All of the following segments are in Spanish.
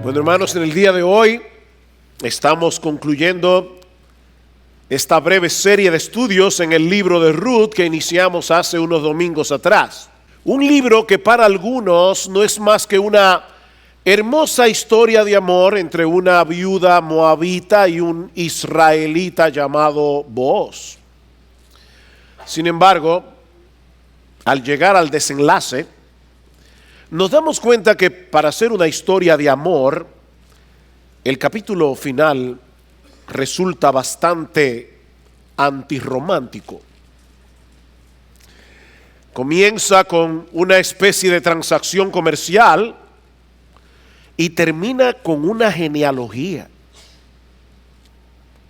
Bueno, hermanos, en el día de hoy estamos concluyendo esta breve serie de estudios en el libro de Ruth que iniciamos hace unos domingos atrás. Un libro que para algunos no es más que una hermosa historia de amor entre una viuda moabita y un israelita llamado Booz. Sin embargo, al llegar al desenlace, nos damos cuenta que para ser una historia de amor, el capítulo final resulta bastante antirromántico. Comienza con una especie de transacción comercial y termina con una genealogía.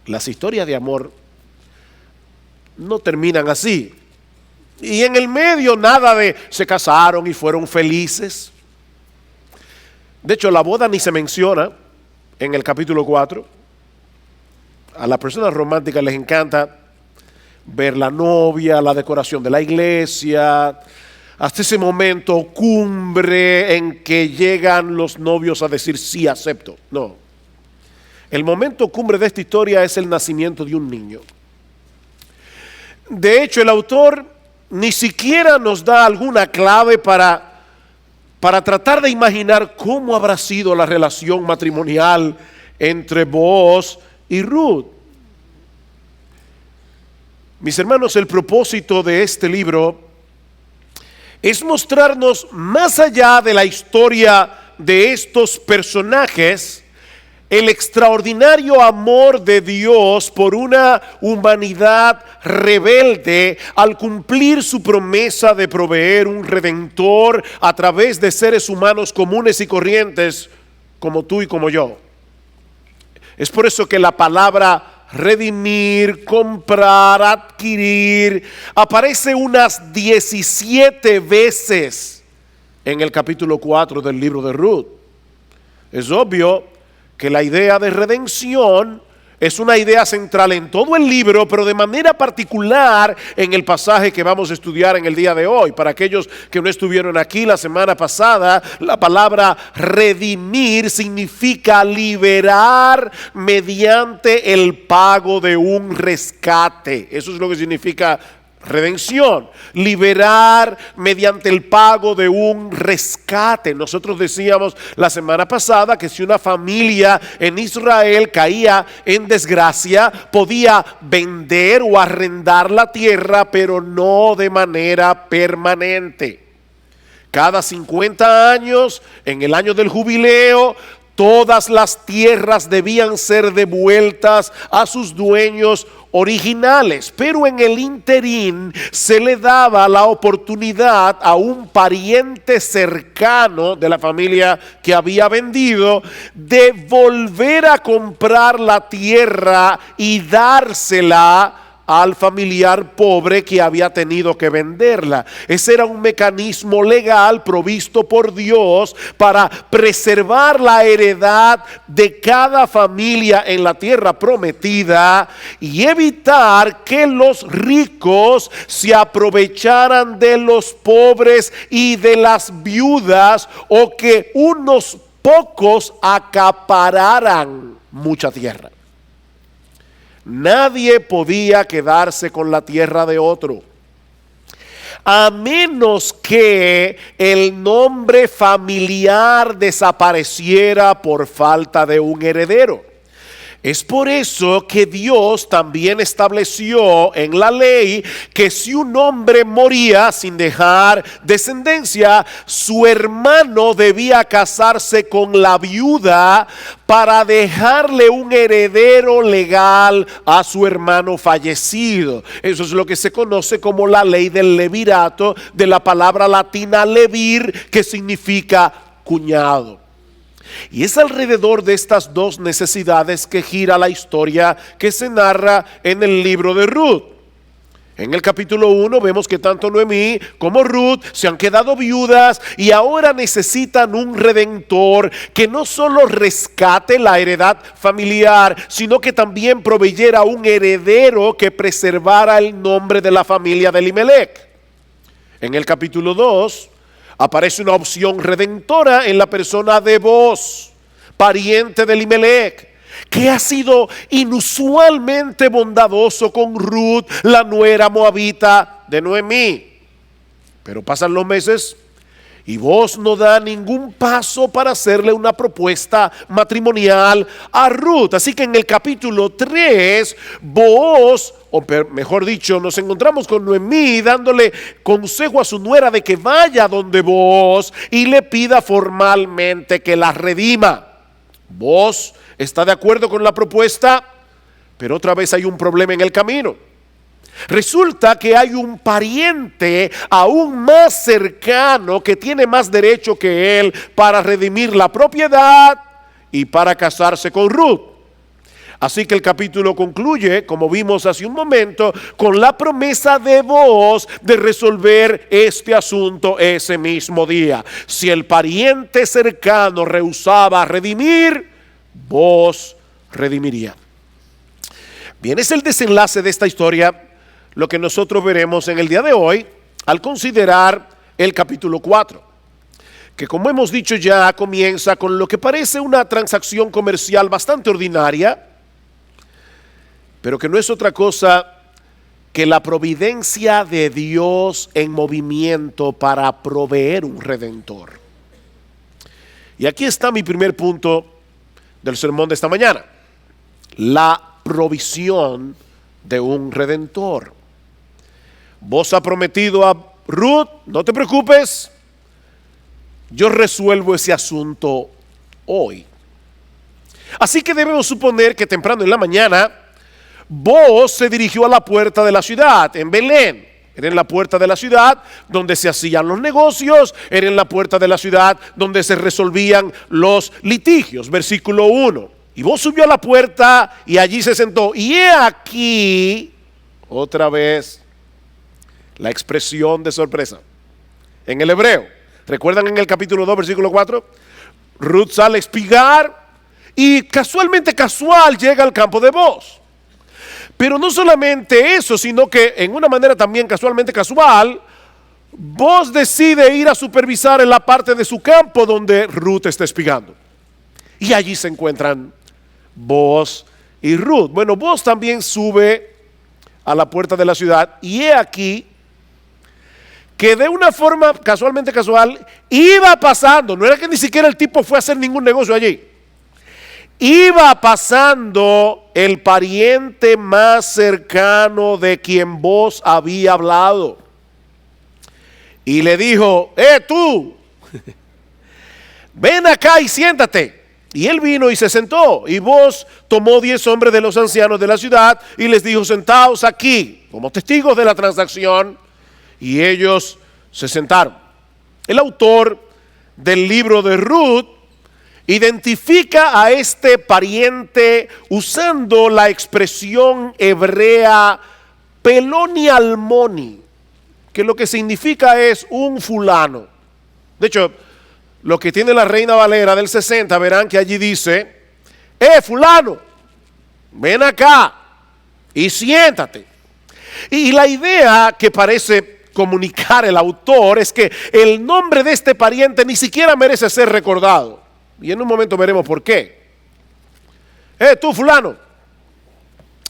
Las historias de amor no terminan así. Y en el medio nada de se casaron y fueron felices. De hecho, la boda ni se menciona en el capítulo 4. A las personas románticas les encanta ver la novia, la decoración de la iglesia, hasta ese momento cumbre en que llegan los novios a decir sí, acepto. No. El momento cumbre de esta historia es el nacimiento de un niño. De hecho, el autor ni siquiera nos da alguna clave para tratar de imaginar cómo habrá sido la relación matrimonial entre Booz y Ruth. Mis hermanos, el propósito de este libro es mostrarnos más allá de la historia de estos personajes, el extraordinario amor de Dios por una humanidad rebelde al cumplir su promesa de proveer un redentor a través de seres humanos comunes y corrientes como tú y como yo. Es por eso que la palabra redimir, comprar, adquirir aparece unas 17 veces en el capítulo 4 del libro de Ruth. Es obvio que la idea de redención es una idea central en todo el libro, pero de manera particular en el pasaje que vamos a estudiar en el día de hoy. Para aquellos que no estuvieron aquí la semana pasada, la palabra redimir significa liberar mediante el pago de un rescate. Eso es lo que significa redención, liberar mediante el pago de un rescate. Nosotros decíamos la semana pasada que si una familia en Israel caía en desgracia, podía vender o arrendar la tierra, pero no de manera permanente. Cada 50 años, en el año del jubileo, todas las tierras debían ser devueltas a sus dueños originales, pero en el interín se le daba la oportunidad a un pariente cercano de la familia que había vendido de volver a comprar la tierra y dársela al familiar pobre que había tenido que venderla. Ese era un mecanismo legal provisto por Dios para preservar la heredad de cada familia en la tierra prometida y evitar que los ricos se aprovecharan de los pobres y de las viudas, o que unos pocos acapararan mucha tierra. Nadie podía quedarse con la tierra de otro, a menos que el nombre familiar desapareciera por falta de un heredero. Es por eso que Dios también estableció en la ley que si un hombre moría sin dejar descendencia, su hermano debía casarse con la viuda para dejarle un heredero legal a su hermano fallecido. Eso es lo que se conoce como la ley del levirato, de la palabra latina levir, que significa cuñado. Y es alrededor de estas dos necesidades que gira la historia que se narra en el libro de Ruth. En el capítulo 1 vemos que tanto Noemí como Ruth se han quedado viudas y ahora necesitan un redentor que no solo rescate la heredad familiar, sino que también proveyera un heredero que preservara el nombre de la familia de Elimelech. En el capítulo 2 aparece una opción redentora en la persona de Booz. pariente de Elimelech, que ha sido inusualmente bondadoso con Ruth, la nuera moabita de Noemí. Pero pasan los meses y Booz no da ningún paso para hacerle una propuesta matrimonial a Ruth. Así que en el capítulo 3, Booz, o mejor dicho, nos encontramos con Noemí dándole consejo a su nuera de que vaya donde Booz y le pida formalmente que la redima. Booz está de acuerdo con la propuesta, pero otra vez hay un problema en el camino. Resulta que hay un pariente aún más cercano que tiene más derecho que él para redimir la propiedad y para casarse con Ruth. Así que el capítulo concluye, como vimos hace un momento, con la promesa de Booz de resolver este asunto ese mismo día. Si el pariente cercano rehusaba redimir, Booz redimiría. Bien, es el desenlace de esta historia lo que nosotros veremos en el día de hoy al considerar el capítulo 4, que como hemos dicho ya comienza con lo que parece una transacción comercial bastante ordinaria, pero que no es otra cosa que la providencia de Dios en movimiento para proveer un redentor. Y aquí está mi primer punto del sermón de esta mañana: la provisión de un redentor. Vos ha prometido a Ruth: no te preocupes, yo resuelvo ese asunto hoy. Así que debemos suponer que temprano en la mañana Booz se dirigió a la puerta de la ciudad, en Belén. Era en la puerta de la ciudad donde se hacían los negocios, era en la puerta de la ciudad donde se resolvían los litigios. Versículo 1. Y Booz subió a la puerta y allí se sentó. Y he aquí, otra vez, la expresión de sorpresa. En el hebreo, ¿recuerdan en el capítulo 2, versículo 4? Ruth sale a espigar y casual llega al campo de Booz. Pero no solamente eso, sino que en una manera también casual, Booz decide ir a supervisar en la parte de su campo donde Ruth está espigando. Y allí se encuentran Booz y Ruth. Bueno, Booz también sube a la puerta de la ciudad y he aquí que de una forma casual iba pasando. No era que ni siquiera el tipo fue a hacer ningún negocio allí. Iba pasando el pariente más cercano de quien Booz había hablado. Y le dijo: tú, ven acá y siéntate. Y él vino y se sentó. Y Booz tomó 10 hombres de los ancianos de la ciudad y les dijo: sentaos aquí como testigos de la transacción. Y ellos se sentaron. El autor del libro de Ruth identifica a este pariente usando la expresión hebrea peloni almoni, que lo que significa es un fulano. De hecho, lo que tiene la Reina Valera del 60, verán que allí dice: fulano, ven acá y siéntate. Y la idea que parece comunicar el autor es que el nombre de este pariente ni siquiera merece ser recordado. Y en un momento veremos por qué. Tú fulano,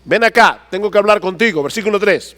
ven acá, tengo que hablar contigo. Versículo 3.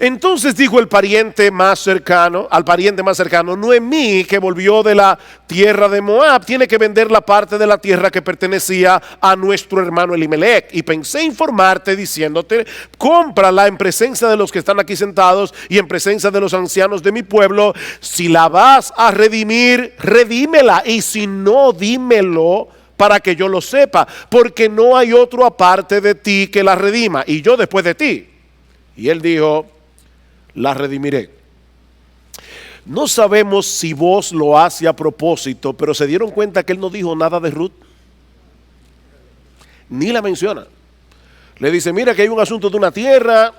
Entonces dijo el pariente más cercano, al pariente más cercano: Noemí, que volvió de la tierra de Moab, tiene que vender la parte de la tierra que pertenecía a nuestro hermano Elimelech. Y pensé informarte diciéndote: cómprala en presencia de los que están aquí sentados y en presencia de los ancianos de mi pueblo. Si la vas a redimir, redímela, y si no, dímelo para que yo lo sepa, porque no hay otro aparte de ti que la redima, y yo después de ti. Y él dijo: la redimiré. No sabemos si Booz lo hace a propósito, pero se dieron cuenta que él no dijo nada de Ruth, ni la menciona. Le dice: mira que hay un asunto de una tierra,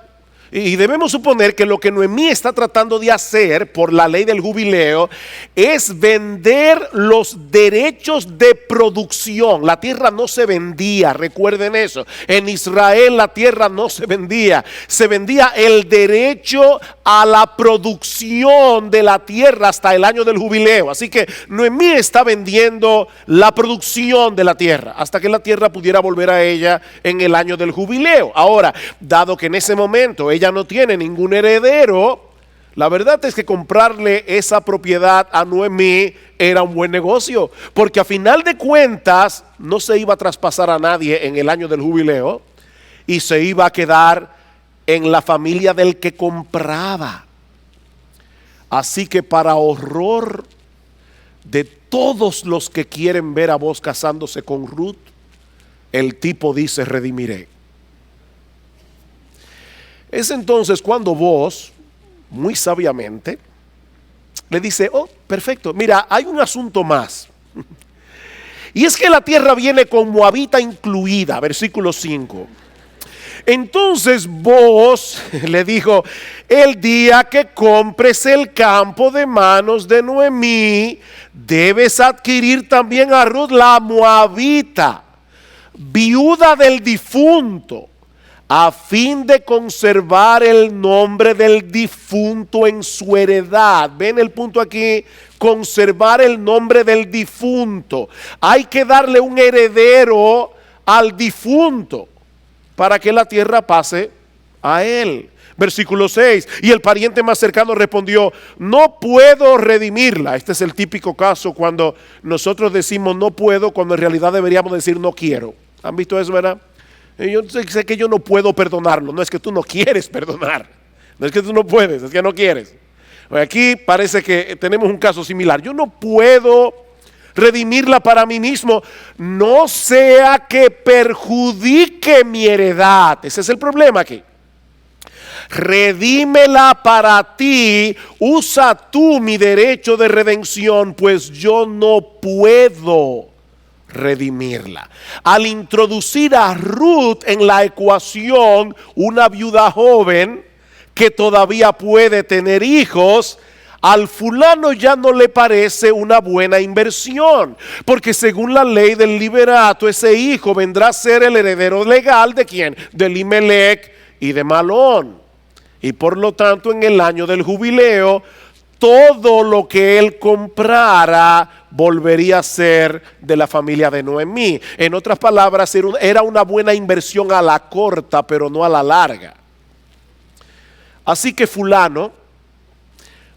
Y debemos suponer que lo que Noemí está tratando de hacer por la ley del jubileo es vender los derechos de producción. La tierra no se vendía, recuerden eso. En Israel la tierra no se vendía. Se vendía el derecho a la producción de la tierra hasta el año del jubileo. Así que Noemí está vendiendo la producción de la tierra hasta que la tierra pudiera volver a ella en el año del jubileo. Ahora, dado que en ese momento ella no tiene ningún heredero, la verdad es que comprarle esa propiedad a Noemí era un buen negocio, porque a final de cuentas no se iba a traspasar a nadie en el año del jubileo y se iba a quedar en la familia del que compraba. Así que, para horror de todos los que quieren ver a Booz casándose con Ruth, el tipo dice: redimiré. Es entonces cuando Booz, muy sabiamente, le dice: oh, perfecto, mira, hay un asunto más. Y es que la tierra viene con moabita incluida, versículo 5. Entonces Booz le dijo: el día que compres el campo de manos de Noemí, debes adquirir también a Ruth la moabita, viuda del difunto, a fin de conservar el nombre del difunto en su heredad. ¿Ven el punto aquí? Conservar el nombre del difunto. Hay que darle un heredero al difunto para que la tierra pase a él. Versículo 6. Y el pariente más cercano respondió: no puedo redimirla. Este es el típico caso cuando nosotros decimos no puedo, cuando en realidad deberíamos decir no quiero. ¿Han visto eso, verdad? Yo sé que yo no puedo perdonarlo. No es que tú no quieres perdonar, no es que tú no puedes, es que no quieres. Aquí parece que tenemos un caso similar. Yo no puedo redimirla para mí mismo, no sea que perjudique mi heredad. Ese es el problema aquí. Redímela para ti, usa tú mi derecho de redención, pues yo no puedo redimirla. Al introducir a Ruth en la ecuación, una viuda joven que todavía puede tener hijos, al fulano ya no le parece una buena inversión, porque según la ley del liberato, ese hijo vendrá a ser el heredero legal ¿de quién? De Elimelech y de Malón. Y por lo tanto, en el año del jubileo, todo lo que él comprara volvería a ser de la familia de Noemí. En otras palabras, era una buena inversión a la corta, pero no a la larga. Así que fulano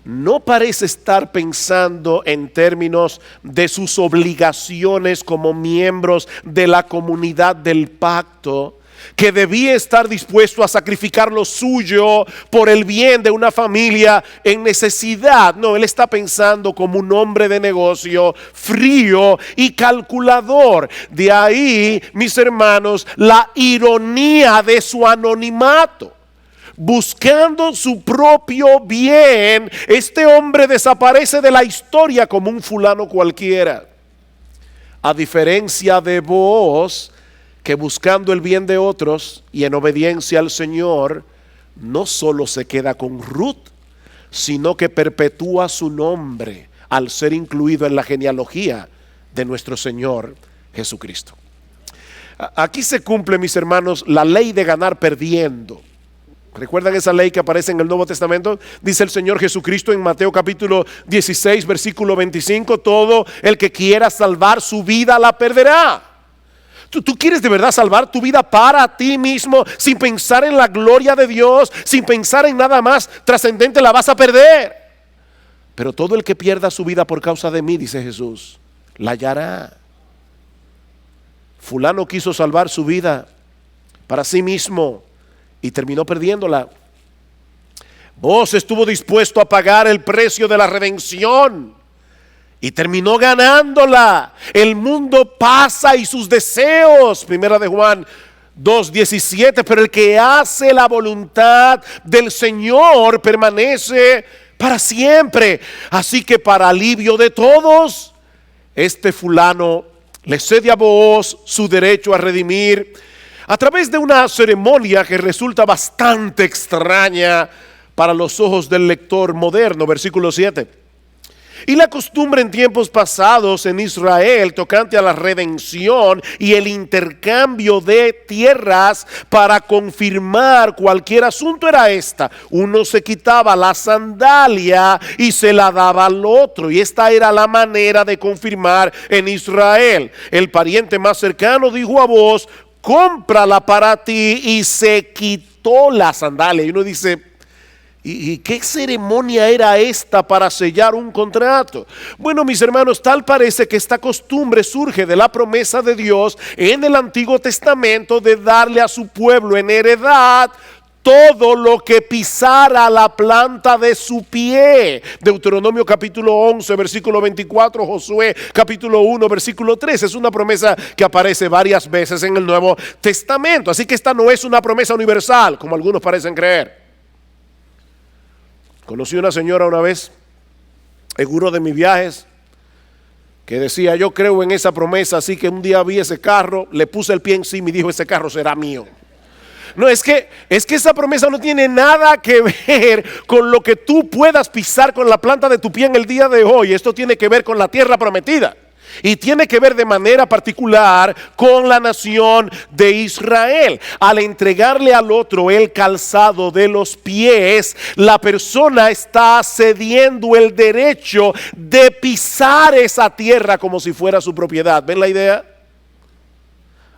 no parece estar pensando en términos de sus obligaciones como miembros de la comunidad del pacto, que debía estar dispuesto a sacrificar lo suyo por el bien de una familia en necesidad. No, él está pensando como un hombre de negocio frío y calculador. De ahí, mis hermanos, la ironía de su anonimato. Buscando su propio bien, este hombre desaparece de la historia como un fulano cualquiera. A diferencia de Booz, que buscando el bien de otros y en obediencia al Señor, no solo se queda con Ruth, sino que perpetúa su nombre al ser incluido en la genealogía de nuestro Señor Jesucristo. Aquí se cumple, mis hermanos, la ley de ganar perdiendo. ¿Recuerdan esa ley que aparece en el Nuevo Testamento? Dice el Señor Jesucristo en Mateo capítulo 16, versículo 25: todo el que quiera salvar su vida la perderá. ¿Tú quieres de verdad salvar tu vida para ti mismo, sin pensar en la gloria de Dios, sin pensar en nada más trascendente? La vas a perder. Pero todo el que pierda su vida por causa de mí, dice Jesús, la hallará. Fulano quiso salvar su vida para sí mismo y terminó perdiéndola. Booz estuvo dispuesto a pagar el precio de la redención y terminó ganándola. El mundo pasa y sus deseos, primera de Juan 2:17, pero el que hace la voluntad del Señor permanece para siempre. Así que, para alivio de todos, este fulano le cede a Booz su derecho a redimir. a través de una ceremonia que resulta bastante extraña para los ojos del lector moderno. Versículo 7. Y la costumbre en tiempos pasados en Israel tocante a la redención y el intercambio de tierras para confirmar cualquier asunto era esta: uno se quitaba la sandalia y se la daba al otro, y esta era la manera de confirmar en Israel. El pariente más cercano dijo a vos: cómprala para ti, y se quitó la sandalia. Y uno dice: ¿y qué ceremonia era esta para sellar un contrato? Bueno, mis hermanos, tal parece que esta costumbre surge de la promesa de Dios en el Antiguo Testamento de darle a su pueblo en heredad todo lo que pisara la planta de su pie. Deuteronomio capítulo 11, versículo 24, Josué capítulo 1, versículo 3. Es una promesa que aparece varias veces en el Nuevo Testamento. Así que esta no es una promesa universal, como algunos parecen creer. Conocí una señora una vez en uno de mis viajes que decía: yo creo en esa promesa, así que un día vi ese carro, le puse el pie encima y dijo: ese carro será mío. No, es que esa promesa no tiene nada que ver con lo que tú puedas pisar con la planta de tu pie en el día de hoy. Esto tiene que ver con la tierra prometida. Y tiene que ver de manera particular con la nación de Israel. Al entregarle al otro el calzado de los pies, la persona está cediendo el derecho de pisar esa tierra como si fuera su propiedad. ¿Ven la idea?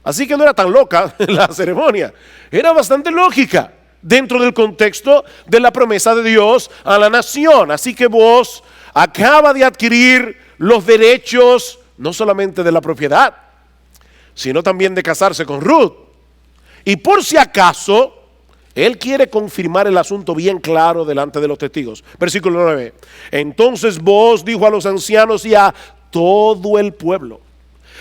Así que no era tan loca la ceremonia, era bastante lógica dentro del contexto de la promesa de Dios a la nación. Así que vos acaba de adquirir los derechos no solamente de la propiedad, sino también de casarse con Ruth. Y por si acaso, él quiere confirmar el asunto bien claro delante de los testigos. Versículo 9. Entonces vos, dijo a los ancianos y a todo el pueblo: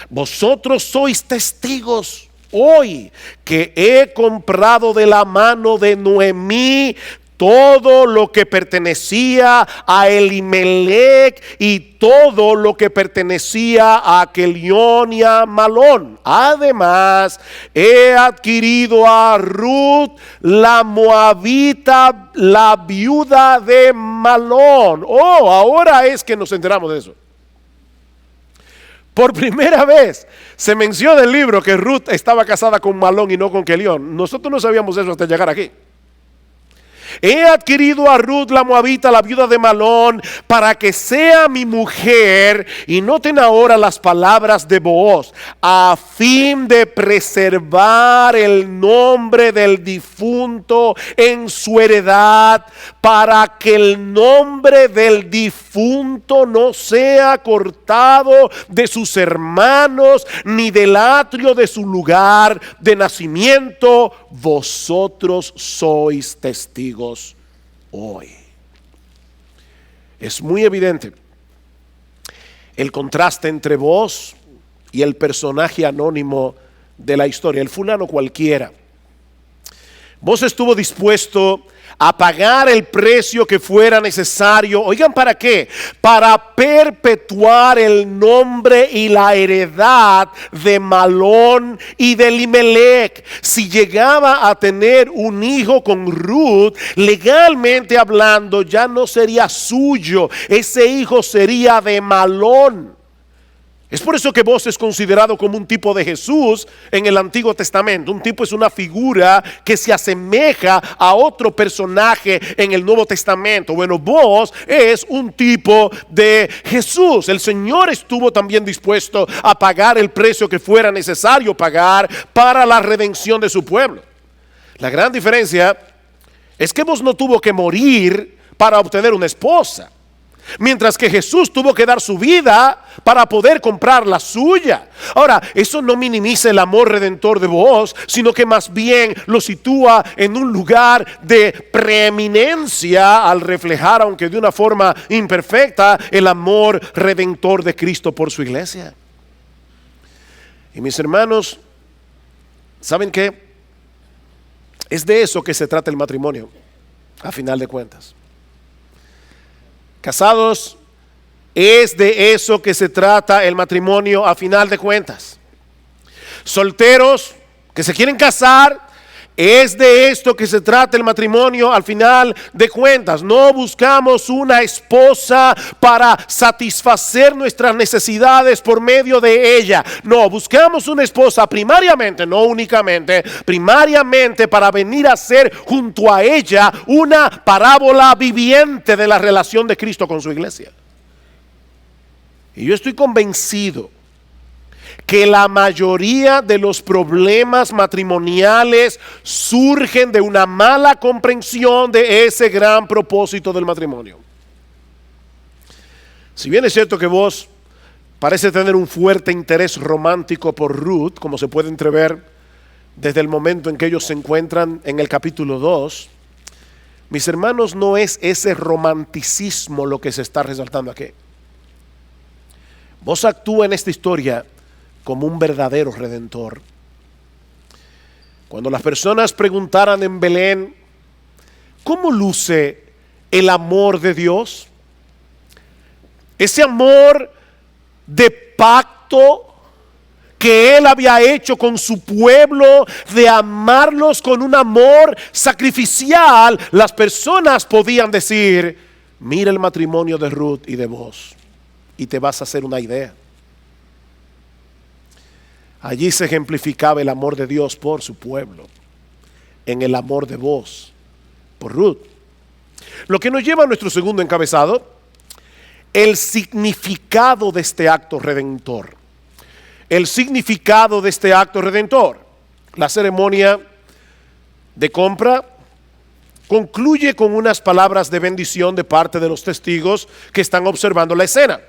vosotros sois testigos hoy que he comprado de la mano de Noemí todo lo que pertenecía a Elimelech y todo lo que pertenecía a Kelión y a Malón. Además, he adquirido a Ruth la moabita, la viuda de Malón. Oh, ahora es que nos enteramos de eso. Por primera vez se menciona en el libro que Ruth estaba casada con Malón y no con Kelión. Nosotros no sabíamos eso hasta llegar aquí. He adquirido a Ruth la moabita, la viuda de Malón, para que sea mi mujer. Y noten ahora las palabras de Booz: a fin de preservar el nombre del difunto en su heredad, para que el nombre del difunto no sea cortado de sus hermanos, ni del atrio de su lugar de nacimiento. Vosotros sois testigos hoy. Es muy evidente el contraste entre vos y el personaje anónimo de la historia, el fulano cualquiera. Vos estuvo dispuesto a pagar el precio que fuera necesario. Oigan, ¿para qué? Para perpetuar el nombre y la heredad de Malón y de Elimelech. Si llegaba a tener un hijo con Ruth, legalmente hablando, ya no sería suyo. Ese hijo sería de Malón. Es por eso que Booz es considerado como un tipo de Jesús en el Antiguo Testamento. Un tipo es una figura que se asemeja a otro personaje en el Nuevo Testamento. Bueno, Booz es un tipo de Jesús. El Señor estuvo también dispuesto a pagar el precio que fuera necesario pagar para la redención de su pueblo. La gran diferencia es que Booz no tuvo que morir para obtener una esposa, mientras que Jesús tuvo que dar su vida para poder comprar la suya. Ahora, eso no minimiza el amor redentor de Booz, sino que más bien lo sitúa en un lugar de preeminencia al reflejar, aunque de una forma imperfecta, el amor redentor de Cristo por su iglesia. Y mis hermanos, ¿saben qué? Es de eso que se trata el matrimonio, a final de cuentas. Casados, es de eso que se trata el matrimonio a final de cuentas. Solteros, que se quieren casar. Es de esto que se trata el matrimonio al final de cuentas. No buscamos una esposa para satisfacer nuestras necesidades por medio de ella. No, buscamos una esposa primariamente, no únicamente, primariamente para venir a ser junto a ella una parábola viviente de la relación de Cristo con su iglesia. Y yo estoy convencido que la mayoría de los problemas matrimoniales surgen de una mala comprensión de ese gran propósito del matrimonio. Si bien es cierto que vos parece tener un fuerte interés romántico por Ruth, como se puede entrever desde el momento en que ellos se encuentran en el capítulo 2, mis hermanos, no es ese romanticismo lo que se está resaltando aquí. Vos actúa en esta historia como un verdadero redentor. Cuando las personas preguntaran en Belén, ¿cómo luce el amor de Dios? Ese amor de pacto que Él había hecho con su pueblo, de amarlos con un amor sacrificial, las personas podían decir, mira el matrimonio de Ruth y de vos, y te vas a hacer una idea. Allí se ejemplificaba el amor de Dios por su pueblo, en el amor de vos por Ruth. Lo que nos lleva a nuestro segundo encabezado, el significado de este acto redentor. El significado de este acto redentor. La ceremonia de compra concluye con unas palabras de bendición de parte de los testigos que están observando la escena.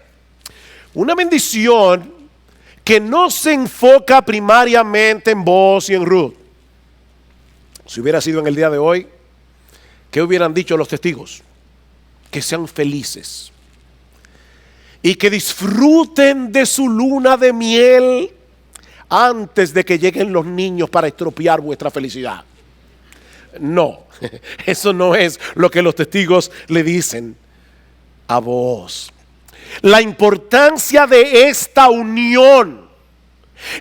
Una bendición que no se enfoca primariamente en vos y en Ruth. Si hubiera sido en el día de hoy, ¿qué hubieran dicho los testigos? Que sean felices y que disfruten de su luna de miel antes de que lleguen los niños para estropear vuestra felicidad. No, eso no es lo que los testigos le dicen a vos. La importancia de esta unión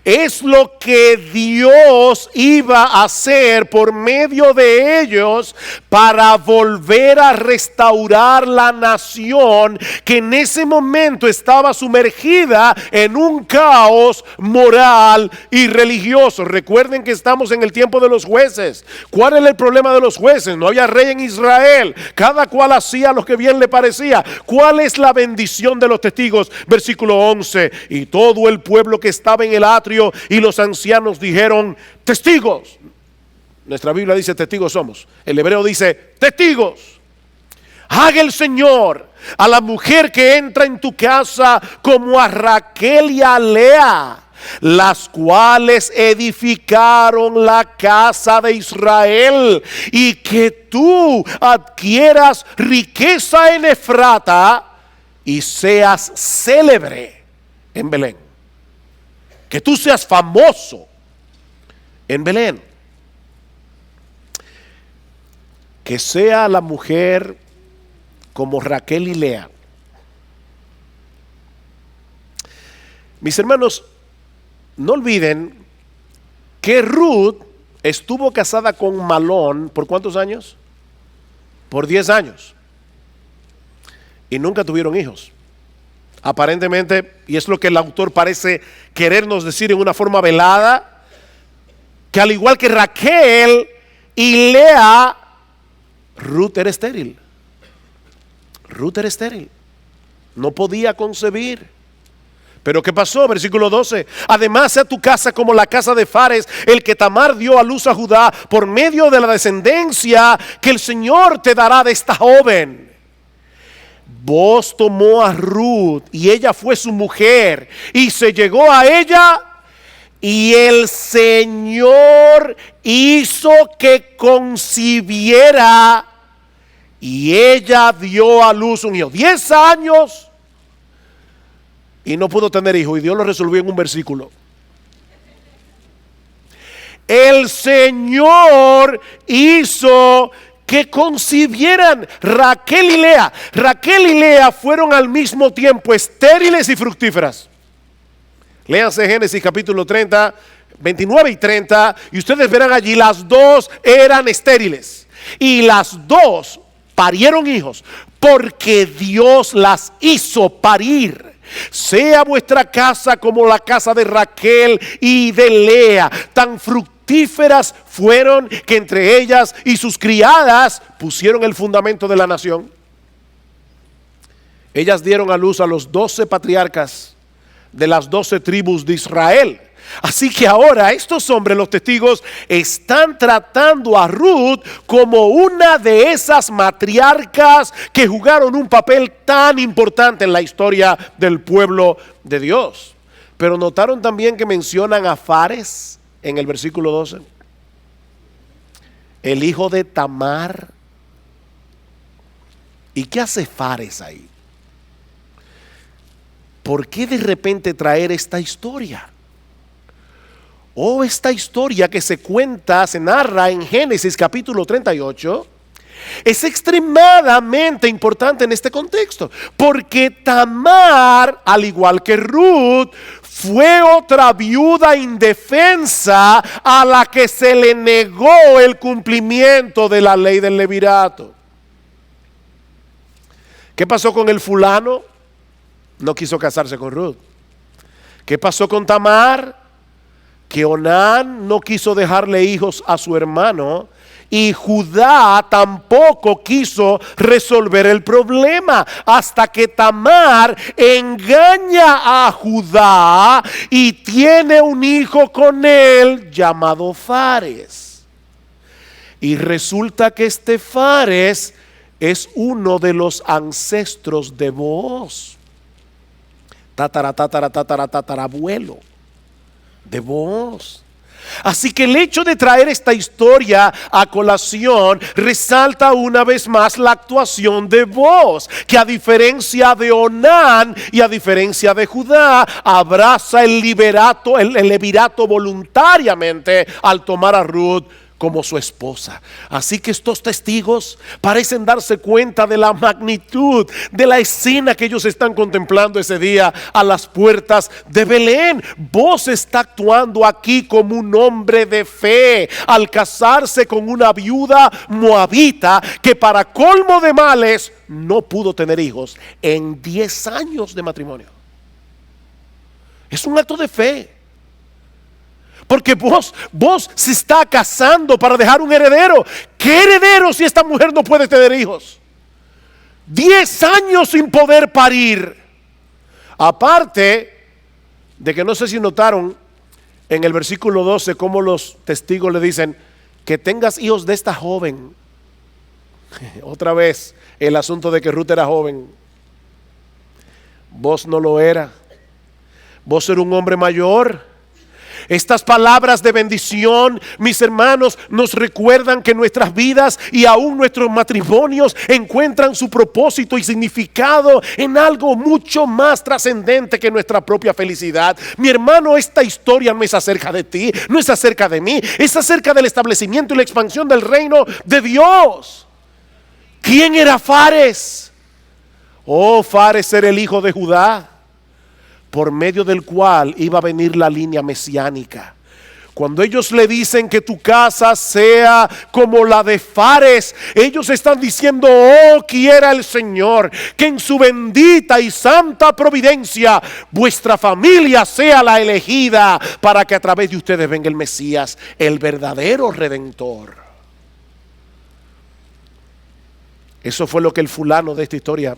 es lo que Dios iba a hacer por medio de ellos para volver a restaurar la nación que en ese momento estaba sumergida en un caos moral y religioso. Recuerden que estamos en el tiempo de los jueces. ¿Cuál era el problema de los jueces? No había rey en Israel. Cada cual hacía lo que bien le parecía. ¿Cuál es la bendición de los testigos? Versículo 11. Y todo el pueblo que estaba en el atrio y los ancianos dijeron, testigos. Nuestra Biblia dice testigos somos. El hebreo dice testigos. Haga el Señor a la mujer que entra en tu casa como a Raquel y a Lea, las cuales edificaron la casa de Israel, y que tú adquieras riqueza en Efrata y seas célebre en Belén. Que tú seas famoso en Belén. Que sea la mujer como Raquel y Lea. Mis hermanos, no olviden que Ruth estuvo casada con Malón ¿por cuántos años? Por 10 años. Y nunca tuvieron hijos. Aparentemente, y es lo que el autor parece querernos decir en una forma velada, que al igual que Raquel y Lea, Ruth era estéril. Ruth era estéril. No podía concebir. Pero ¿qué pasó? Versículo 12. Además, sea tu casa como la casa de Fares, el que Tamar dio a luz a Judá por medio de la descendencia que el Señor te dará de esta joven. Vos tomó a Ruth y ella fue su mujer y se llegó a ella, y el Señor hizo que concibiera y ella dio a luz un hijo. 10 años y no pudo tener hijo, y Dios lo resolvió en un versículo. El Señor hizo que concibieran Raquel y Lea. Raquel y Lea fueron al mismo tiempo estériles y fructíferas. Léanse Génesis capítulo 30, 29 y 30, y ustedes verán allí, las dos eran estériles y las dos parieron hijos porque Dios las hizo parir. Sea vuestra casa como la casa de Raquel y de Lea, tan fructíferas fueron que entre ellas y sus criadas pusieron el fundamento de la nación. Ellas dieron a luz a los 12 patriarcas de las 12 tribus de Israel. Así que ahora estos hombres, los testigos, están tratando a Ruth como una de esas matriarcas que jugaron un papel tan importante en la historia del pueblo de Dios. Pero notaron también que mencionan a Fares en el versículo 12. El hijo de Tamar. ¿Y qué hace Fares ahí? ¿Por qué de repente traer esta historia? Esta historia que se cuenta, se narra en Génesis capítulo 38, es extremadamente importante en este contexto, porque Tamar, al igual que Ruth, fue otra viuda indefensa a la que se le negó el cumplimiento de la ley del levirato. ¿Qué pasó con el fulano? No quiso casarse con Ruth. ¿Qué pasó con Tamar? Que Onán no quiso dejarle hijos a su hermano y Judá tampoco quiso resolver el problema hasta que Tamar engaña a Judá y tiene un hijo con él llamado Fares. Y resulta que este Fares es uno de los ancestros de Booz, tatarabuelo de Booz. Así que el hecho de traer esta historia a colación resalta una vez más la actuación de Booz, que a diferencia de Onán y a diferencia de Judá, abraza el levirato voluntariamente al tomar a Ruth como su esposa. Así que estos testigos parecen darse cuenta de la magnitud de la escena que ellos están contemplando ese día a las puertas de Belén. Booz está actuando aquí como un hombre de fe al casarse con una viuda moabita que para colmo de males no pudo tener hijos en 10 años de matrimonio. Es un acto de fe. Porque Booz se está casando para dejar un heredero. ¿Qué heredero si esta mujer no puede tener hijos? 10 años sin poder parir. Aparte de que no sé si notaron en el versículo 12 cómo los testigos le dicen que tengas hijos de esta joven. Otra vez el asunto de que Ruth era joven. Booz no lo era. Booz era un hombre mayor. Estas palabras de bendición, mis hermanos, nos recuerdan que nuestras vidas y aún nuestros matrimonios encuentran su propósito y significado en algo mucho más trascendente que nuestra propia felicidad. Mi hermano, esta historia no es acerca de ti, no es acerca de mí, es acerca del establecimiento y la expansión del reino de Dios. ¿Quién era Fares? Fares era el hijo de Judá, por medio del cual iba a venir la línea mesiánica. Cuando ellos le dicen que tu casa sea como la de Fares, ellos están diciendo, quiera el Señor que en su bendita y santa providencia vuestra familia sea la elegida para que a través de ustedes venga el Mesías, el verdadero Redentor. Eso fue lo que el fulano de esta historia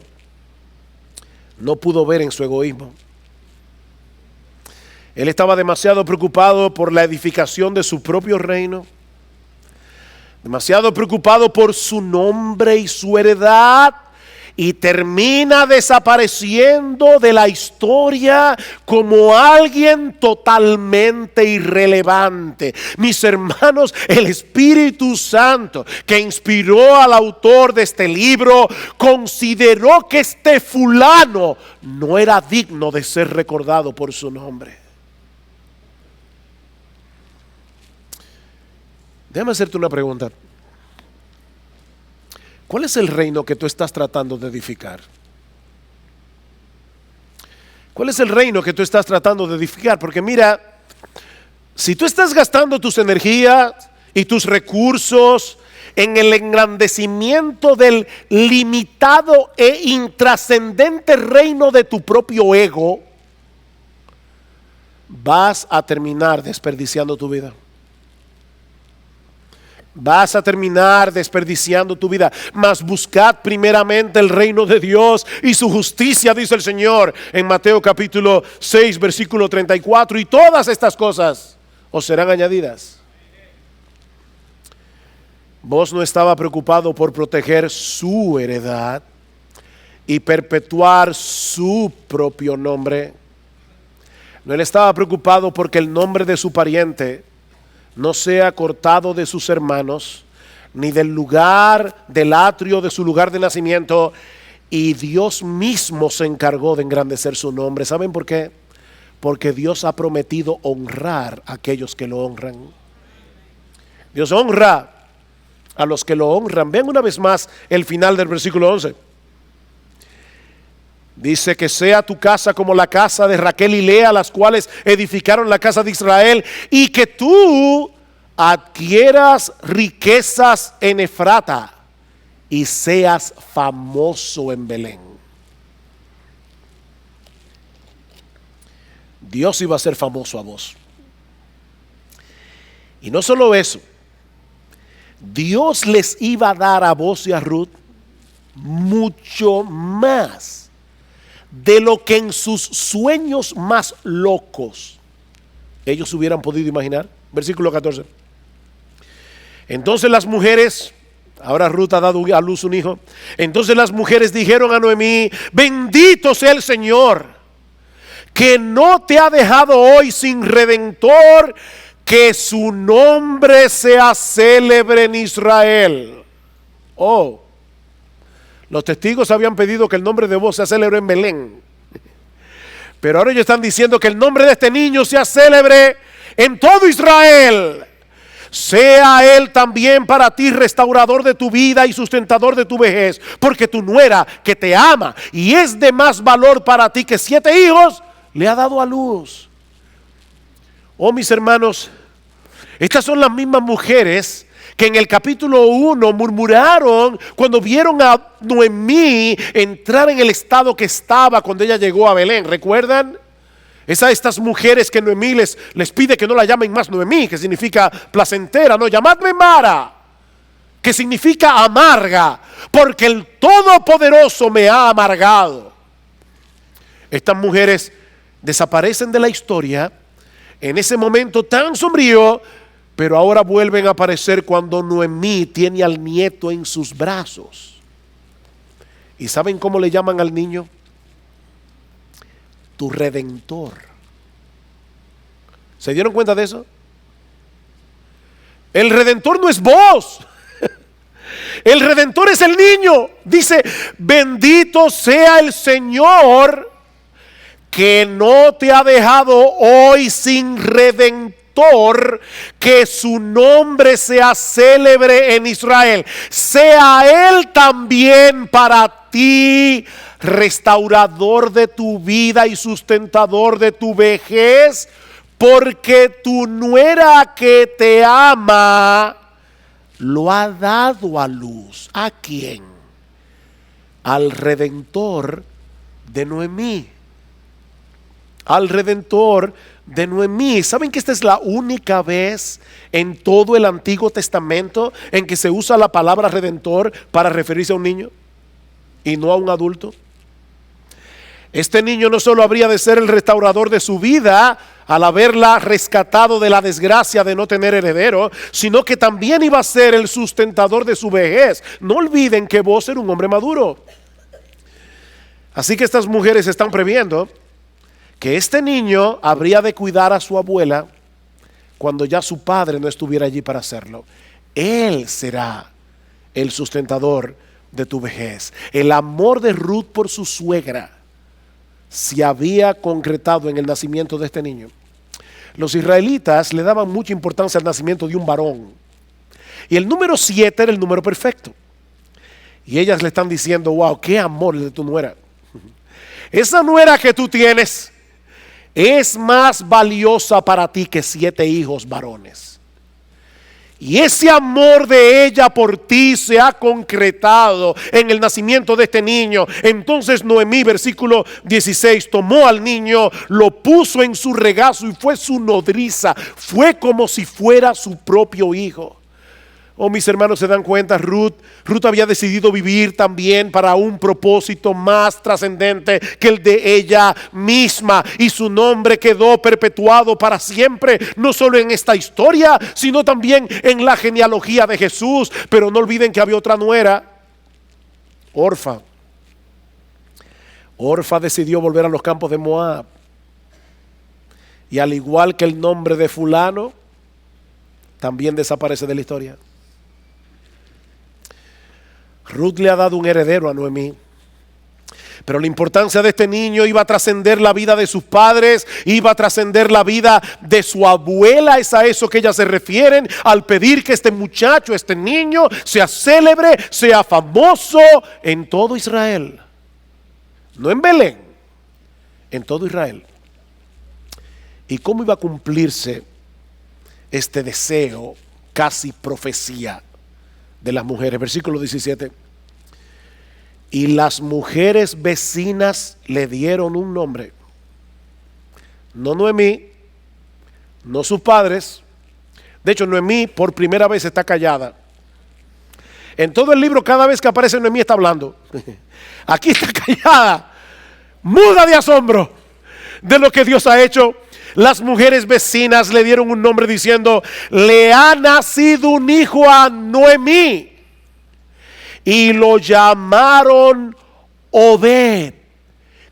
no pudo ver en su egoísmo. Él estaba demasiado preocupado por la edificación de su propio reino, demasiado preocupado por su nombre y su heredad, y termina desapareciendo de la historia como alguien totalmente irrelevante. Mis hermanos, el Espíritu Santo que inspiró al autor de este libro consideró que este fulano no era digno de ser recordado por su nombre. Déjame hacerte una pregunta. ¿Cuál es el reino que tú estás tratando de edificar? ¿Cuál es el reino que tú estás tratando de edificar? Porque mira, Si tú estás gastando tus energías y tus recursos en el engrandecimiento del limitado e intrascendente reino de tu propio ego, vas a terminar desperdiciando tu vida. Vas a terminar desperdiciando tu vida. Mas buscad primeramente el reino de Dios y su justicia, dice el Señor en Mateo capítulo 6 versículo 34, y todas estas cosas os serán añadidas. Vos no estaba preocupado por proteger su heredad y perpetuar su propio nombre. No, él estaba preocupado porque el nombre de su pariente no sea cortado de sus hermanos, ni del lugar, del atrio de su lugar de nacimiento, y Dios mismo se encargó de engrandecer su nombre. ¿Saben por qué? Porque Dios ha prometido honrar a aquellos que lo honran. Dios honra a los que lo honran. Vean una vez más el final del versículo 11. Dice que sea tu casa como la casa de Raquel y Lea, las cuales edificaron la casa de Israel, y que tú adquieras riquezas en Efrata y seas famoso en Belén. Dios iba a ser famoso a vos. Y no solo eso, Dios les iba a dar a vos y a Ruth mucho más de lo que en sus sueños más locos ellos hubieran podido imaginar. Versículo 14. Entonces las mujeres, ahora Ruth ha dado a luz un hijo. Entonces las mujeres dijeron a Noemí: bendito sea el Señor, que no te ha dejado hoy sin redentor, que su nombre sea célebre en Israel. Oh, los testigos habían pedido que el nombre de vos sea célebre en Belén, pero ahora ellos están diciendo que el nombre de este niño sea célebre en todo Israel. Sea él también para ti restaurador de tu vida y sustentador de tu vejez, porque tu nuera, que te ama y es de más valor para ti que 7 hijos, le ha dado a luz. Oh, mis hermanos, estas son las mismas mujeres que en el capítulo 1 murmuraron cuando vieron a Noemí entrar en el estado que estaba cuando ella llegó a Belén. ¿Recuerdan? Es a estas mujeres que Noemí les pide que no la llamen más Noemí, que significa placentera. No, llamadme Mara, que significa amarga, porque el Todopoderoso me ha amargado. Estas mujeres desaparecen de la historia en ese momento tan sombrío, pero ahora vuelven a aparecer cuando Noemí tiene al nieto en sus brazos. ¿Y saben cómo le llaman al niño? Tu redentor. ¿Se dieron cuenta de eso? El redentor no es vos. El redentor es el niño. Dice: bendito sea el Señor, que no te ha dejado hoy sin redentor, que su nombre sea célebre en Israel. Sea él también para ti restaurador de tu vida y sustentador de tu vejez, porque tu nuera que te ama lo ha dado a luz. ¿A quién? Al redentor de Noemí. Al redentor de Noemí. ¿Saben que esta es la única vez en todo el Antiguo Testamento en que se usa la palabra redentor para referirse a un niño y no a un adulto? Este niño no solo habría de ser el restaurador de su vida al haberla rescatado de la desgracia de no tener heredero, sino que también iba a ser el sustentador de su vejez. No olviden que vos eres un hombre maduro. Así que estas mujeres están previendo que este niño habría de cuidar a su abuela cuando ya su padre no estuviera allí para hacerlo. Él será el sustentador de tu vejez. El amor de Ruth por su suegra se había concretado en el nacimiento de este niño. Los israelitas le daban mucha importancia al nacimiento de un varón, y el número 7 era el número perfecto. Y ellas le están diciendo: wow, qué amor de tu nuera. Esa nuera que tú tienes es más valiosa para ti que 7 hijos varones. Y ese amor de ella por ti se ha concretado en el nacimiento de este niño. Entonces Noemí, versículo 16, tomó al niño, lo puso en su regazo y fue su nodriza. Fue como si fuera su propio hijo. Oh, mis hermanos, se dan cuenta, Ruth había decidido vivir también para un propósito más trascendente que el de ella misma, y su nombre quedó perpetuado para siempre, no solo en esta historia, sino también en la genealogía de Jesús. Pero no olviden que había otra nuera, Orfa. Orfa decidió volver a los campos de Moab, y al igual que el nombre de fulano, también desaparece de la historia. Ruth le ha dado un heredero a Noemí, pero la importancia de este niño iba a trascender la vida de sus padres, iba a trascender la vida de su abuela. Es a eso que ellas se refieren al pedir que este muchacho, este niño, sea célebre, sea famoso en todo Israel. No en Belén, en todo Israel. ¿Y cómo iba a cumplirse este deseo, casi profecía de las mujeres? Versículo 17. Y las mujeres vecinas le dieron un nombre. No Noemí, no sus padres. De hecho, Noemí por primera vez está callada. En todo el libro, cada vez que aparece Noemí está hablando. Aquí está callada, muda de asombro de lo que Dios ha hecho. Las mujeres vecinas le dieron un nombre diciendo: le ha nacido un hijo a Noemí. Y lo llamaron Obed,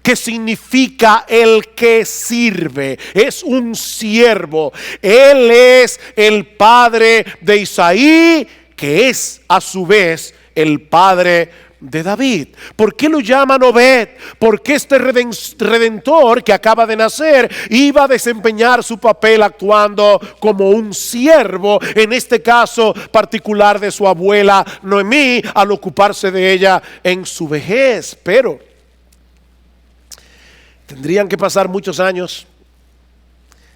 que significa el que sirve. Es un siervo. Él es el padre de Isaí, que es a su vez el padre de David. ¿Por qué lo llaman Obed? Porque este redentor que acaba de nacer iba a desempeñar su papel actuando como un siervo, en este caso particular de su abuela Noemí, al ocuparse de ella en su vejez. Pero tendrían que pasar muchos años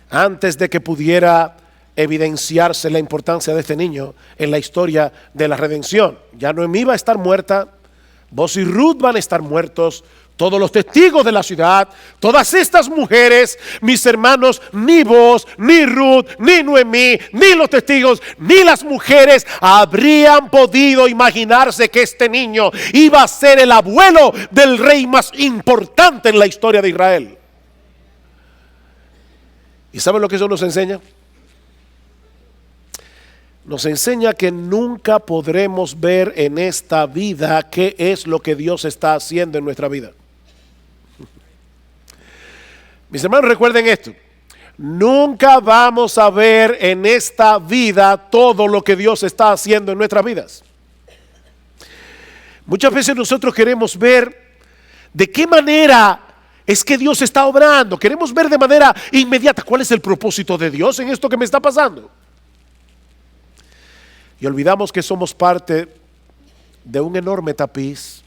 antes de que pudiera evidenciarse la importancia de este niño en la historia de la redención. Ya Noemí va a estar muerta, Boz y Ruth van a estar muertos, todos los testigos de la ciudad, todas estas mujeres, mis hermanos, ni Boz, ni Ruth, ni Noemí, ni los testigos, ni las mujeres habrían podido imaginarse que este niño iba a ser el abuelo del rey más importante en la historia de Israel. ¿Y saben lo que eso nos enseña? Nos enseña que nunca podremos ver en esta vida qué es lo que Dios está haciendo en nuestra vida. Mis hermanos, recuerden esto: nunca vamos a ver en esta vida todo lo que Dios está haciendo en nuestras vidas. Muchas veces nosotros queremos ver de qué manera es que Dios está obrando. Queremos ver de manera inmediata cuál es el propósito de Dios en esto que me está pasando. Y olvidamos que somos parte de un enorme tapiz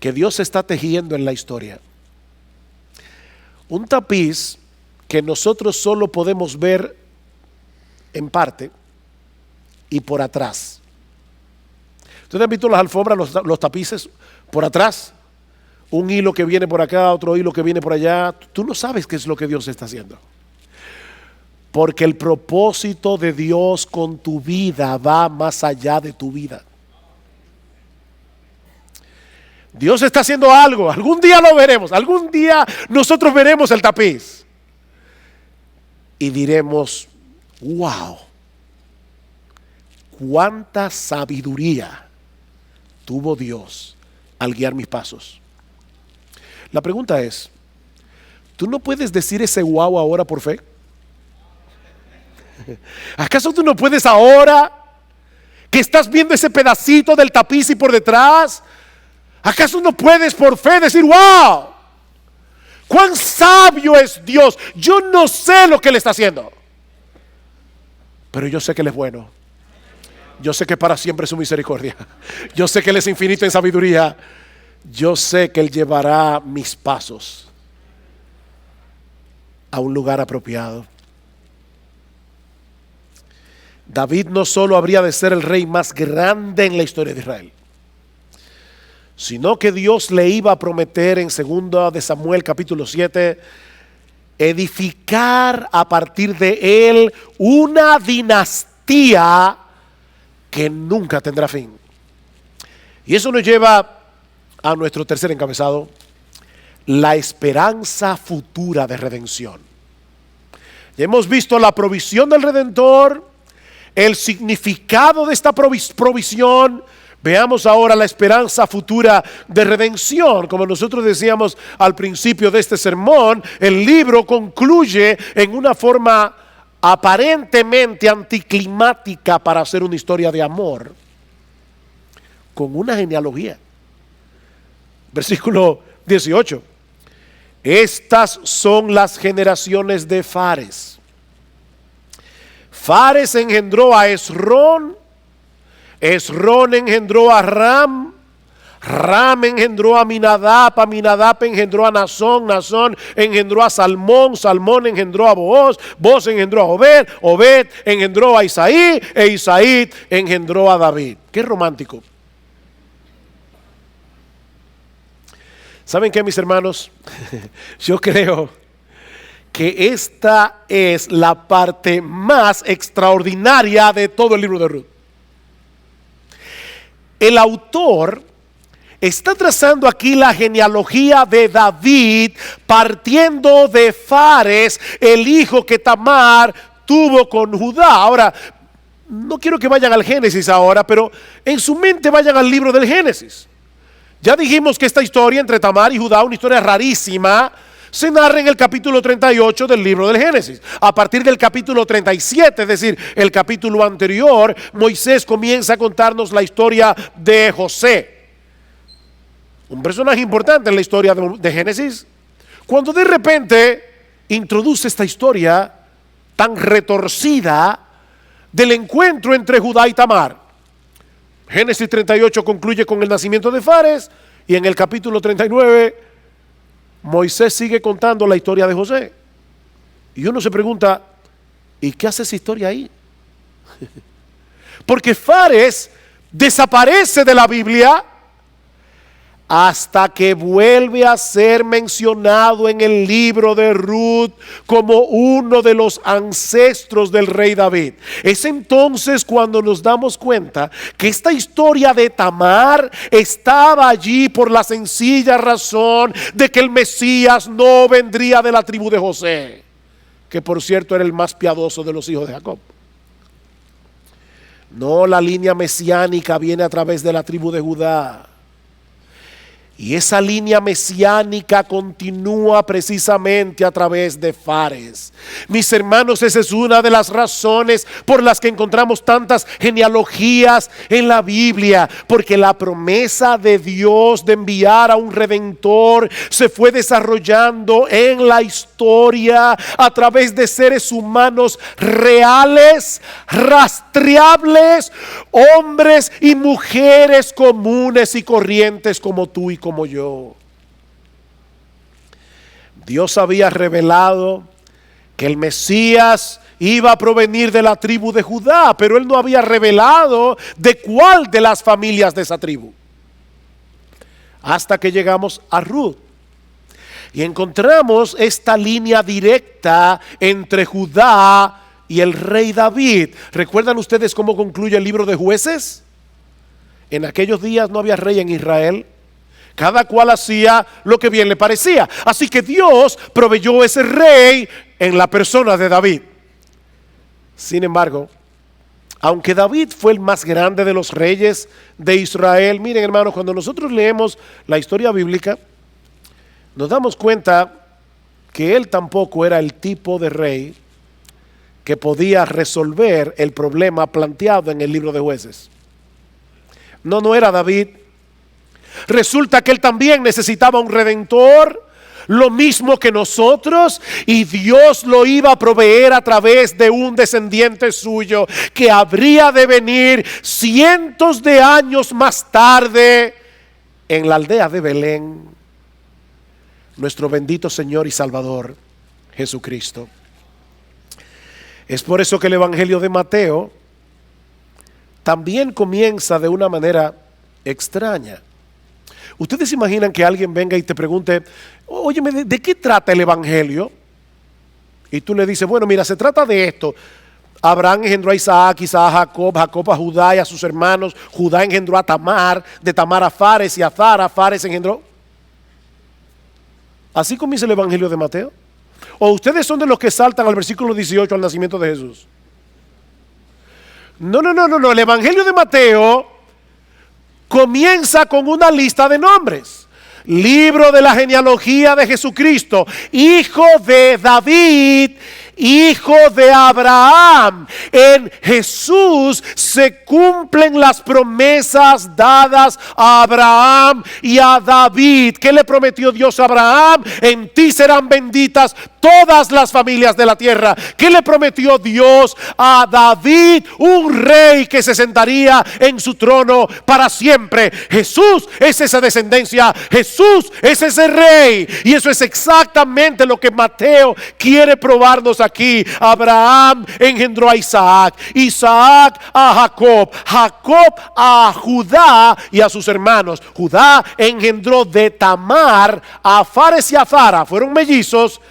que Dios está tejiendo en la historia. Un tapiz que nosotros solo podemos ver en parte y por atrás. ¿Ustedes han visto las alfombras, los tapices por atrás? Un hilo que viene por acá, otro hilo que viene por allá. Tú no sabes qué es lo que Dios está haciendo. Porque el propósito de Dios con tu vida va más allá de tu vida. Dios está haciendo algo. Algún día lo veremos. Algún día nosotros veremos el tapiz. Y diremos: wow, cuánta sabiduría tuvo Dios al guiar mis pasos. La pregunta es: ¿tú no puedes decir ese wow ahora por fe? ¿Acaso tú no puedes ahora que estás viendo ese pedacito del tapiz y por detrás? ¿Acaso no puedes por fe decir: wow, cuán sabio es Dios? Yo no sé lo que Él está haciendo, pero yo sé que Él es bueno. Yo sé que para siempre es su misericordia. Yo sé que Él es infinito en sabiduría. Yo sé que Él llevará mis pasos. a un lugar apropiado. David no solo habría de ser el rey más grande en la historia de Israel, sino que Dios le iba a prometer en 2 de Samuel capítulo 7, edificar a partir de él una dinastía que nunca tendrá fin. Y eso nos lleva a nuestro tercer encabezado: la esperanza futura de redención. Ya hemos visto la provisión del Redentor, el significado de esta provisión. Veamos ahora la esperanza futura de redención. Como nosotros decíamos al principio de este sermón, el libro concluye en una forma aparentemente anticlimática para hacer una historia de amor, con una genealogía. Versículo 18. Estas son las generaciones de Fares. Fares engendró a Esrón, Esrón engendró a Ram, Ram engendró a Aminadab, Aminadab engendró a Nazón, Nazón engendró a Salmón, Salmón engendró a Booz, Booz engendró a Obed, Obed engendró a Isaí, e Isaí engendró a David. Qué romántico. ¿Saben qué, mis hermanos? Yo creo que esta es la parte más extraordinaria de todo el libro de Ruth. El autor está trazando aquí la genealogía de David, partiendo de Fares, el hijo que Tamar tuvo con Judá. Ahora, no quiero que vayan al Génesis ahora, pero en su mente vayan al libro del Génesis. Ya dijimos que esta historia entre Tamar y Judá, una historia rarísima, se narra en el capítulo 38 del libro del Génesis. A partir del capítulo 37, es decir, el capítulo anterior, Moisés comienza a contarnos la historia de José, un personaje importante en la historia de Génesis, cuando de repente introduce esta historia tan retorcida del encuentro entre Judá y Tamar. Génesis 38 concluye con el nacimiento de Fares, y en el capítulo 39 Moisés sigue contando la historia de José. Y uno se pregunta, ¿y qué hace esa historia ahí? Porque Fares desaparece de la Biblia hasta que vuelve a ser mencionado en el libro de Ruth como uno de los ancestros del rey David. Es entonces cuando nos damos cuenta que esta historia de Tamar estaba allí por la sencilla razón de que el Mesías no vendría de la tribu de José, que por cierto era el más piadoso de los hijos de Jacob. No, la línea mesiánica viene a través de la tribu de Judá. Y esa línea mesiánica continúa precisamente a través de Fares. Mis hermanos, esa es una de las razones por las que encontramos tantas genealogías en la Biblia, porque la promesa de Dios de enviar a un redentor se fue desarrollando en la historia a través de seres humanos reales, rastreables, hombres y mujeres comunes y corrientes como tú y como yo. Dios había revelado que el Mesías iba a provenir de la tribu de Judá, pero él no había revelado de cuál de las familias de esa tribu. Hasta que llegamos a Ruth y encontramos esta línea directa entre Judá y el rey David. ¿Recuerdan ustedes cómo concluye el libro de Jueces? En aquellos días no había rey en Israel. Cada cual hacía lo que bien le parecía. Así que Dios proveyó ese rey en la persona de David. Sin embargo, aunque David fue el más grande de los reyes de Israel, miren hermanos, cuando nosotros leemos la historia bíblica, nos damos cuenta que él tampoco era el tipo de rey que podía resolver el problema planteado en el libro de Jueces. No era David. Resulta que él también necesitaba un redentor, lo mismo que nosotros, y Dios lo iba a proveer a través de un descendiente suyo que habría de venir cientos de años más tarde en la aldea de Belén, nuestro bendito Señor y Salvador Jesucristo. Es por eso que el Evangelio de Mateo también comienza de una manera extraña. ¿Ustedes se imaginan que alguien venga y te pregunte, óyeme, ¿de qué trata el Evangelio? Y tú le dices, bueno, mira, se trata de esto. Abraham engendró a Isaac, Isaac a Jacob, Jacob a Judá y a sus hermanos. Judá engendró a Tamar, de Tamar a Fares y a Zara, Fares engendró. ¿Así comienza el Evangelio de Mateo? ¿O ustedes son de los que saltan al versículo 18 al nacimiento de Jesús? No. El Evangelio de Mateo comienza con una lista de nombres. Libro de la genealogía de Jesucristo, hijo de David, hijo de Abraham. En Jesús se cumplen las promesas dadas a Abraham y a David. ¿Qué le prometió Dios a Abraham? En ti serán benditas todas las familias de la tierra. ¿Qué le prometió Dios a David? Un rey que se sentaría en su trono para siempre. Jesús es esa descendencia. Jesús es ese rey. Y eso es exactamente lo que Mateo quiere probarnos aquí. Abraham engendró a Isaac, Isaac a Jacob, Jacob a Judá y a sus hermanos. Judá engendró de Tamar a Fares y a Zara. Fueron mellizos,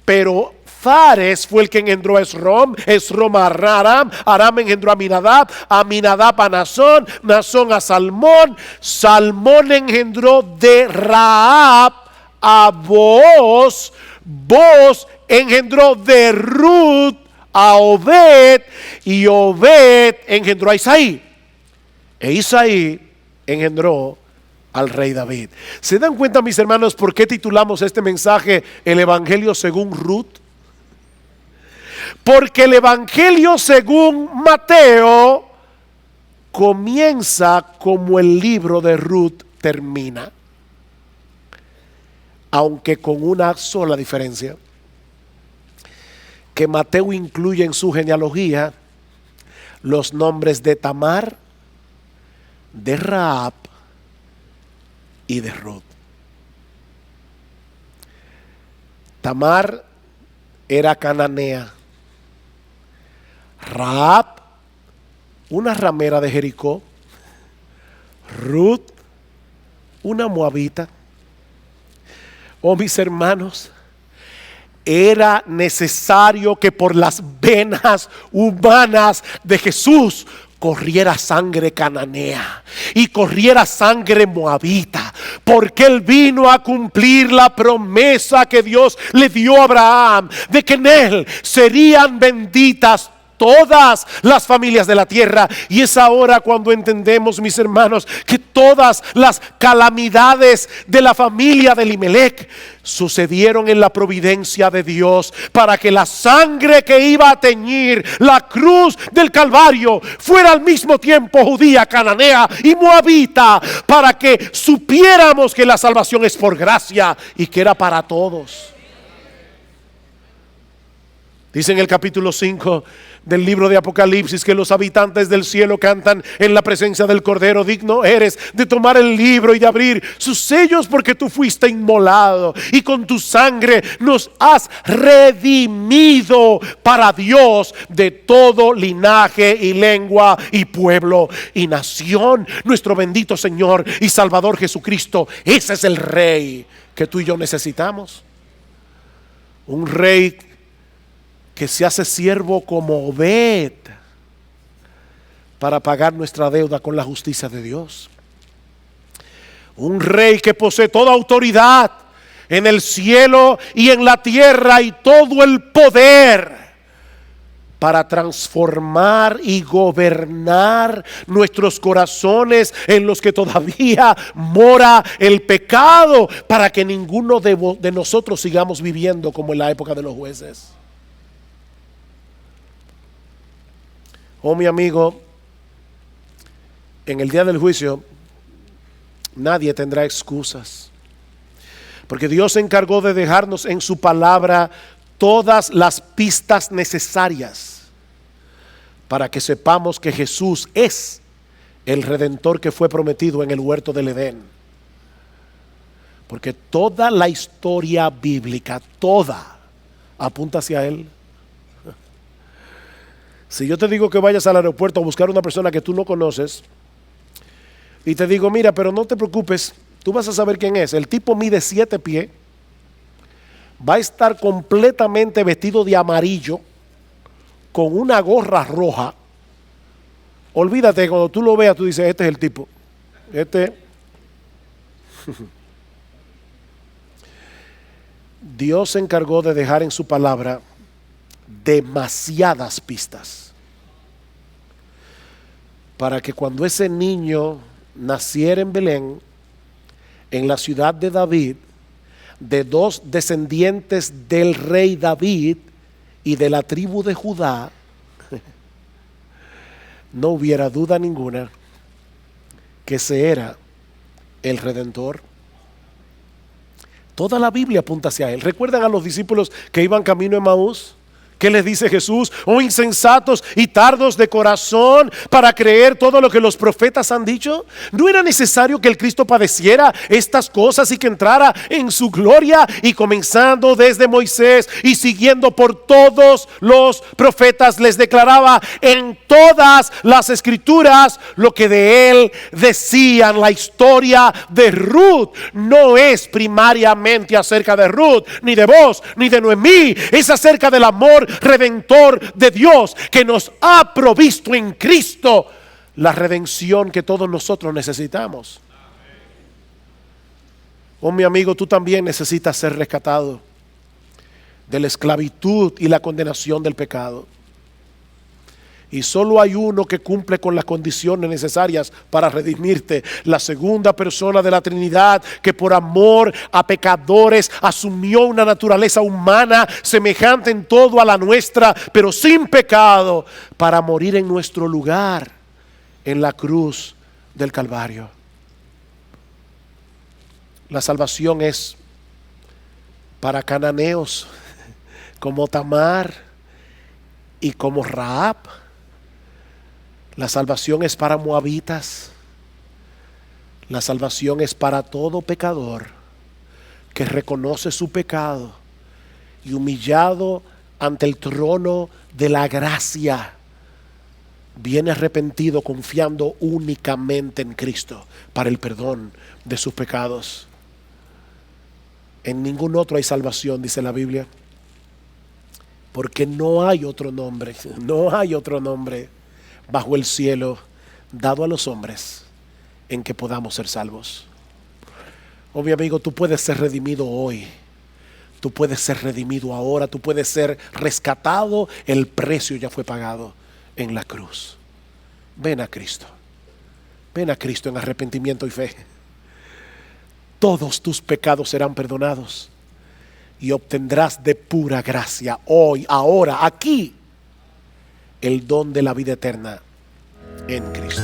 pero Fares fue el que engendró a Esrom, Esrom a Aram, Aram engendró a Aminadab, Aminadab a Nazón, Nazón a Salmón, Salmón engendró de Rahab a Booz, Booz engendró de Ruth a Obed, y Obed engendró a Isaí, e Isaí engendró al rey David. ¿Se dan cuenta, mis hermanos, por qué titulamos este mensaje el Evangelio según Ruth? Porque el Evangelio según Mateo comienza como el libro de Ruth termina, aunque con una sola diferencia, que Mateo incluye en su genealogía los nombres de Tamar, de Rahab y de Ruth. Tamar era cananea, Rahab una ramera de Jericó, Ruth una moabita. Oh, mis hermanos, era necesario que por las venas humanas de Jesús corriera sangre cananea y corriera sangre moabita, porque Él vino a cumplir la promesa que Dios le dio a Abraham, de que en Él serían benditas todas las familias de la tierra. Y es ahora cuando entendemos, mis hermanos, que todas las calamidades de la familia de Elimelech sucedieron en la providencia de Dios, para que la sangre que iba a teñir la cruz del Calvario fuera al mismo tiempo judía, cananea y moabita, para que supiéramos que la salvación es por gracia y que era para todos. Dice en el capítulo 5 del libro de Apocalipsis que los habitantes del cielo cantan en la presencia del Cordero: digno eres de tomar el libro y de abrir sus sellos, porque tú fuiste inmolado y con tu sangre nos has redimido para Dios de todo linaje y lengua y pueblo y nación. Nuestro bendito Señor y Salvador Jesucristo, ese es el Rey que tú y yo necesitamos. Un Rey que se hace siervo como Obed para pagar nuestra deuda con la justicia de Dios. Un rey que posee toda autoridad en el cielo y en la tierra y todo el poder para transformar y gobernar nuestros corazones en los que todavía mora el pecado, para que ninguno de nosotros sigamos viviendo como en la época de los jueces. Oh, mi amigo, en el día del juicio nadie tendrá excusas, porque Dios se encargó de dejarnos en su palabra todas las pistas necesarias para que sepamos que Jesús es el Redentor que fue prometido en el huerto del Edén. Porque toda la historia bíblica, toda, Apunta hacia Él. Si yo te digo que vayas al aeropuerto a buscar a una persona que tú no conoces y te digo, mira, pero no te preocupes, tú vas a saber quién es. El tipo mide 7 pies, va a estar completamente vestido de amarillo, con una gorra roja. Olvídate, cuando tú lo veas, tú dices, este es el tipo. Dios se encargó de dejar en su palabra demasiadas pistas para que cuando ese niño naciera en Belén, en la ciudad de David, de 2 descendientes del rey David y de la tribu de Judá, no hubiera duda ninguna que ese era el Redentor. Toda la Biblia apunta hacia Él. ¿Recuerdan a los discípulos que iban camino a Emaús? ¿Qué les dice Jesús? Oh insensatos y tardos de corazón para creer todo lo que los profetas han dicho. ¿No era necesario que el Cristo padeciera estas cosas y que entrara en su gloria? Y comenzando desde Moisés y siguiendo por todos los profetas, les declaraba en todas las escrituras lo que de Él decían. La historia de Ruth no es primariamente acerca de Ruth, ni de vos, ni de Noemí. Es acerca del amor redentor de Dios que nos ha provisto en Cristo la redención que todos nosotros necesitamos. Oh, mi amigo, tú también necesitas ser rescatado de la esclavitud y la condenación del pecado. Y solo hay uno que cumple con las condiciones necesarias para redimirte: la segunda persona de la Trinidad, que por amor a pecadores asumió una naturaleza humana semejante en todo a la nuestra, pero sin pecado, para morir en nuestro lugar en la cruz del Calvario. La salvación es para cananeos como Tamar y como Rahab. La salvación es para moabitas. La salvación es para todo pecador que reconoce su pecado y, humillado ante el trono de la gracia, viene arrepentido, confiando únicamente en Cristo para el perdón de sus pecados. En ningún otro hay salvación, dice la Biblia, porque no hay otro nombre bajo el cielo dado a los hombres en que podamos ser salvos. Oh, mi amigo, tú puedes ser redimido hoy. Tú puedes ser redimido ahora. Tú puedes ser rescatado. El precio ya fue pagado en la cruz. Ven a Cristo. Ven a Cristo en arrepentimiento y fe. Todos tus pecados serán perdonados y obtendrás de pura gracia hoy, ahora, aquí, el don de la vida eterna en Cristo.